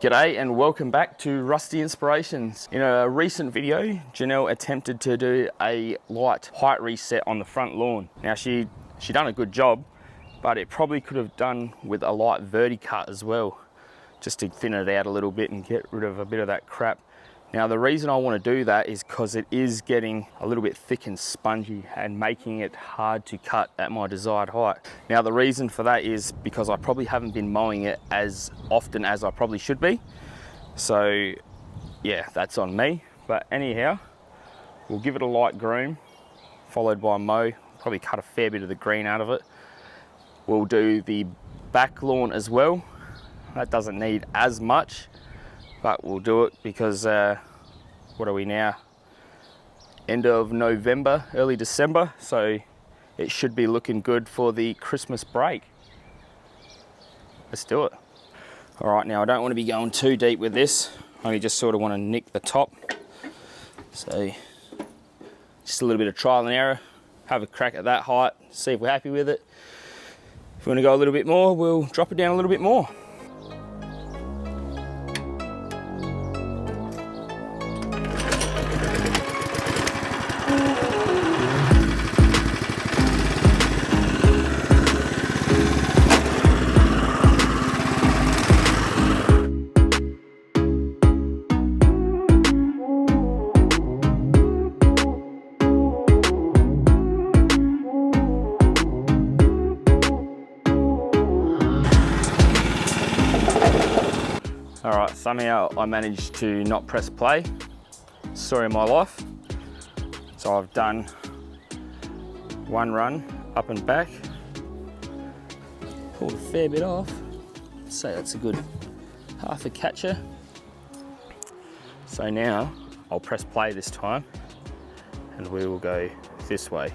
G'day and welcome back to Rusty Inspirations. In a recent video, Janelle attempted to do a light height reset on the front lawn. Now she done a good job, but it probably could have done with a light verti cut as well, just to thin it out a little bit and get rid of a bit of that crap. Now the reason I want to do that is because it is getting a little bit thick and spongy and making it hard to cut at my desired height. Now the reason for that is because I probably haven't been mowing it as often as I probably should be. So yeah, that's on me. But anyhow, we'll give it a light groom, followed by a mow, probably cut a fair bit of the green out of it. We'll do the back lawn as well. That doesn't need as much, but we'll do it because what are we now? End of November, early December, so it should be looking good for the Christmas break. Let's do it. All right, now I don't want to be going too deep with this. I only just sort of want to nick the top. So just a little bit of trial and error. Have a crack at that height, see if we're happy with it. If we want to go a little bit more, we'll drop it down a little bit more. All right, somehow I managed to not press play. Story of my life. So I've done one run up and back, pulled a fair bit off. I'd say that's a good half a catcher. So now I'll press play this time and we will go this way.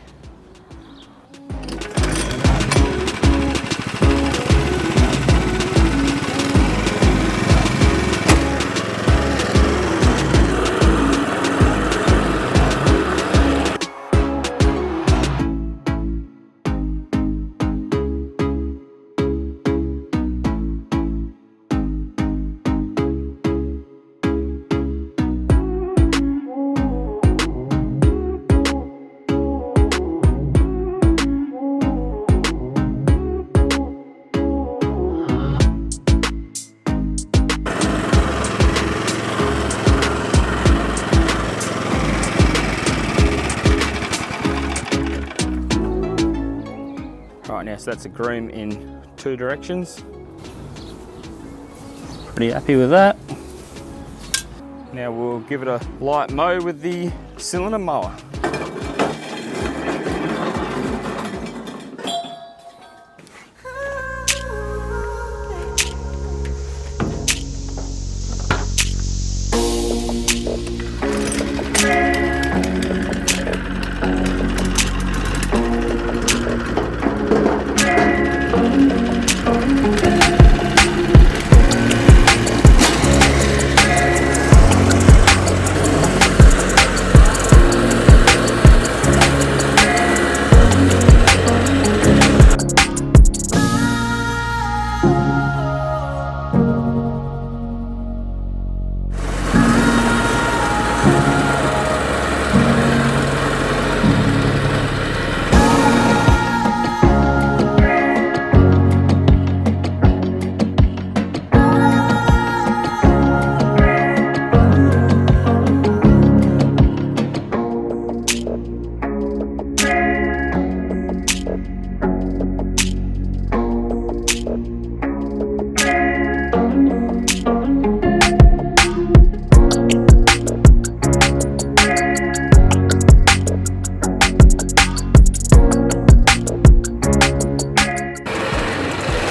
Right, now so that's a groom in two directions. Pretty happy with that. Now we'll give it a light mow with the cylinder mower.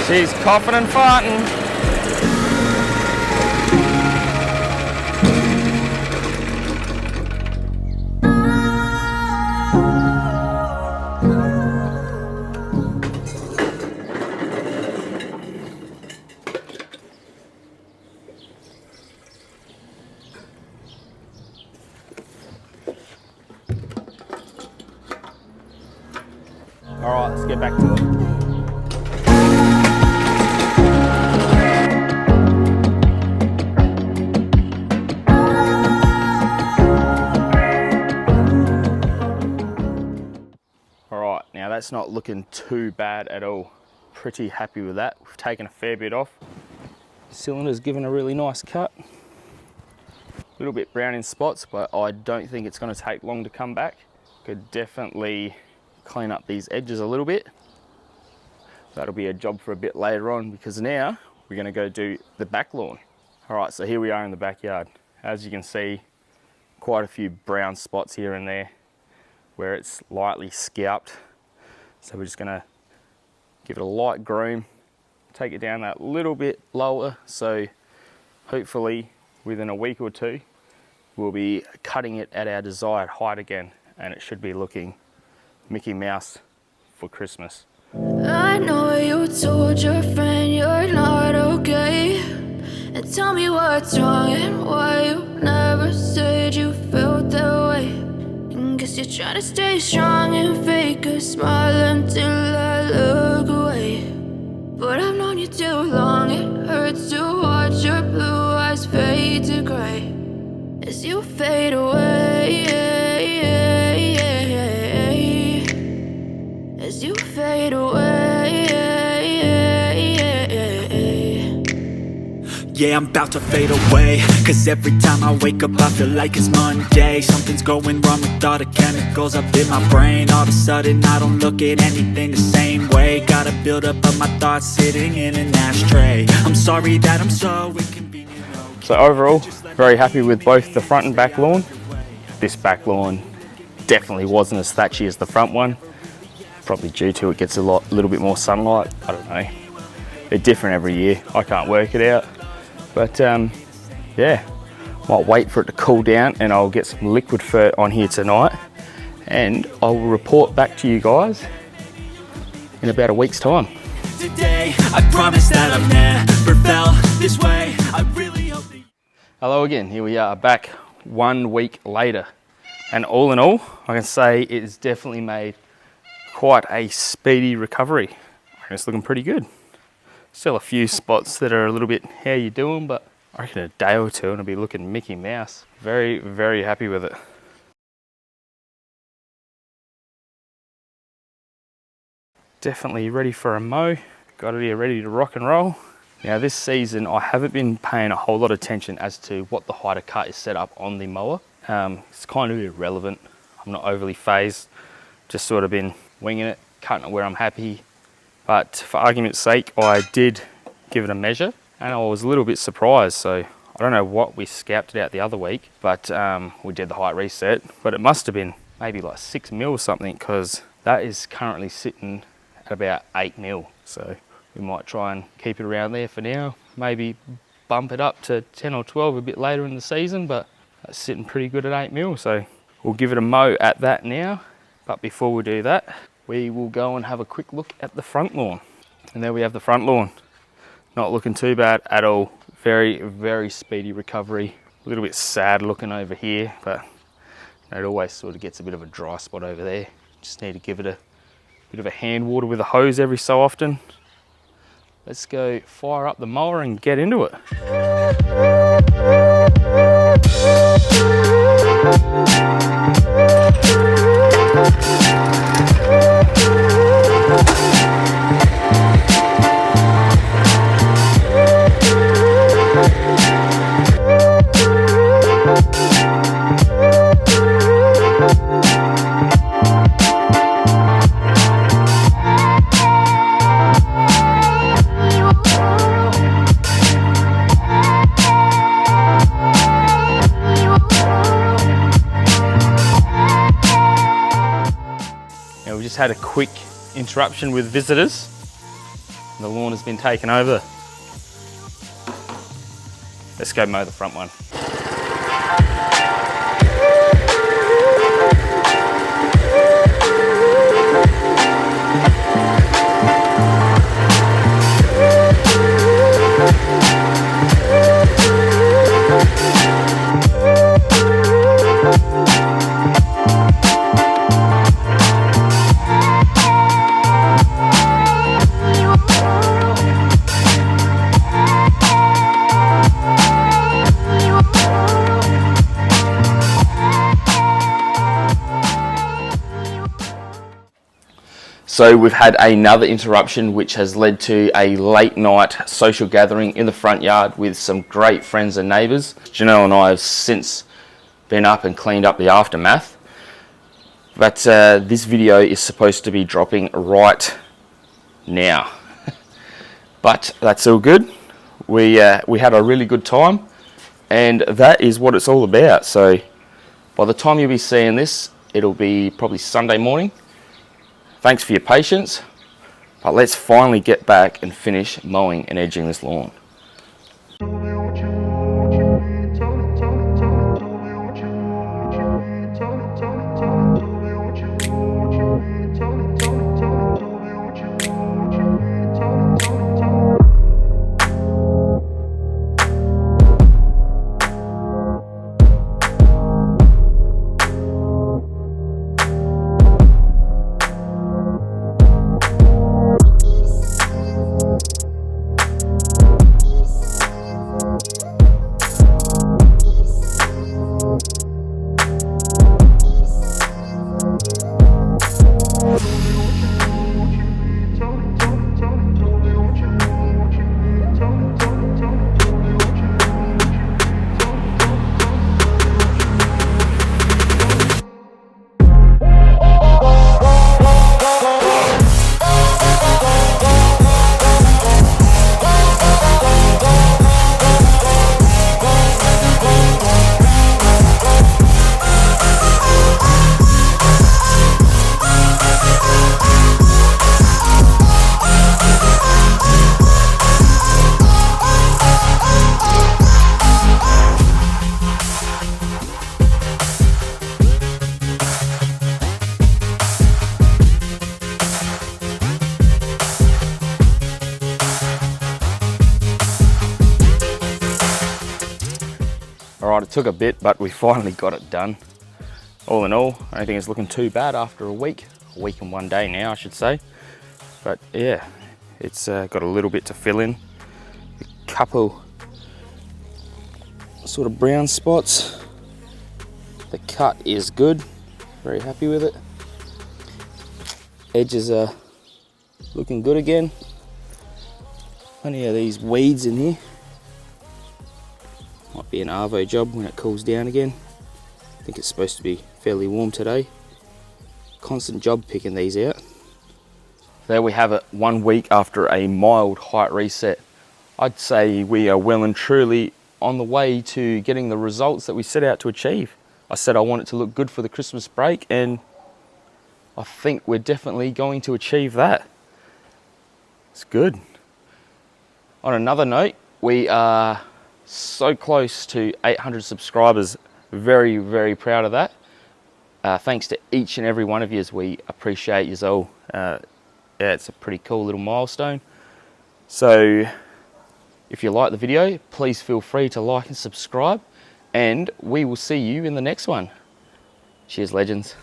She's coughing and farting. All right, let's get back to it. that's not looking too bad at all. Pretty happy with that. We've taken a fair bit off. Cylinder's given a really nice cut. A little bit brown in spots, but I don't think it's going to take long to come back. Could definitely clean up these edges a little bit. That'll be a job for a bit later on, because now we're going to go do the back lawn. All right, so here we are in the backyard. As you can see, quite a few brown spots here and there where it's lightly scalped. So we're just going to give it a light groom, take it down that little bit lower, so hopefully within a week or two we'll be cutting it at our desired height again, and it should be looking Mickey Mouse for Christmas. I know you told your friend you're not okay, and tell me what's wrong and why you never said you felt that way. And guess you're trying to stay strong and fake a smile until I look away. But I've known you too long, it hurts to watch your blue eyes fade to gray as you fade away, as you fade away. Yeah, I'm about to fade away, cause every time I wake up I feel like it's Monday. Something's going wrong with all the chemicals up in my brain. All of a sudden I don't look at anything the same way. Got a buildup of my thoughts sitting in an ashtray. I'm sorry that I'm so inconvenient. So overall, very happy with both the front and back lawn. This back lawn definitely wasn't as thatchy as the front one. Probably due to it gets a little bit more sunlight. I don't know. They're different every year. I can't work it out. But yeah, might wait for it to cool down, and I'll get some liquid fert on here tonight, and I will report back to you guys in about a week's time. Today, I promise that I've never felt this way. I really hope that... Hello again, here we are back 1 week later, and all in all, I can say it has definitely made quite a speedy recovery. I reckon it's looking pretty good. Still a few spots that are a little bit, how you doing, but I reckon a day or two and it'll be looking Mickey Mouse. Very, very happy with it. Definitely ready for a mow. Got it here ready to rock and roll. Now this season I haven't been paying a whole lot of attention as to what the height of cut is set up on the mower. It's kind of irrelevant. I'm not overly phased. Just sort of been winging it, cutting it where I'm happy. But for argument's sake, I did give it a measure, and I was a little bit surprised. So I don't know what we scalped it out the other week, but we did the height reset, but it must have been maybe like 6 mil or something, because that is currently sitting at about 8 mil. So we might try and keep it around there for now, maybe bump it up to 10 or 12 a bit later in the season, but that's sitting pretty good at 8 mil. So we'll give it a mow at that now. But before we do that, we will go and have a quick look at the front lawn. And there we have the front lawn. Not looking too bad at all. Very, very speedy recovery. A little bit sad looking over here, but it always sort of gets a bit of a dry spot over there. Just need to give it a bit of a hand water with a hose every so often. Let's go fire up the mower and get into it. Just had a quick interruption with visitors. The lawn has been taken over. Let's go mow the front one. So we've had another interruption, which has led to a late night social gathering in the front yard with some great friends and neighbours. Janelle and I have since been up and cleaned up the aftermath. But this video is supposed to be dropping right now. But that's all good. We had a really good time, and that is what it's all about. So by the time you'll be seeing this, it'll be probably Sunday morning. Thanks for your patience, but let's finally get back and finish mowing and edging this lawn. Alright, it took a bit, but we finally got it done. All in all, I don't think it's looking too bad after a week and 1 day now, I should say. But yeah, it's got a little bit to fill in. A couple sort of brown spots. The cut is good, very happy with it. Edges are looking good again. Plenty of these weeds in here. Might be an arvo job when it cools down again. I think it's supposed to be fairly warm today. Constant job picking these out. There we have it, 1 week after a mild height reset. I'd say we are well and truly on the way to getting the results that we set out to achieve. I said I want it to look good for the Christmas break, and I think we're definitely going to achieve that. It's good. On another note, we are so close to 800 subscribers. Very, very proud of that. Thanks to each and every one of you. We appreciate you all. Yeah, it's a pretty cool little milestone. So if you like the video, please feel free to like and subscribe, and we will see you in the next one. Cheers, legends.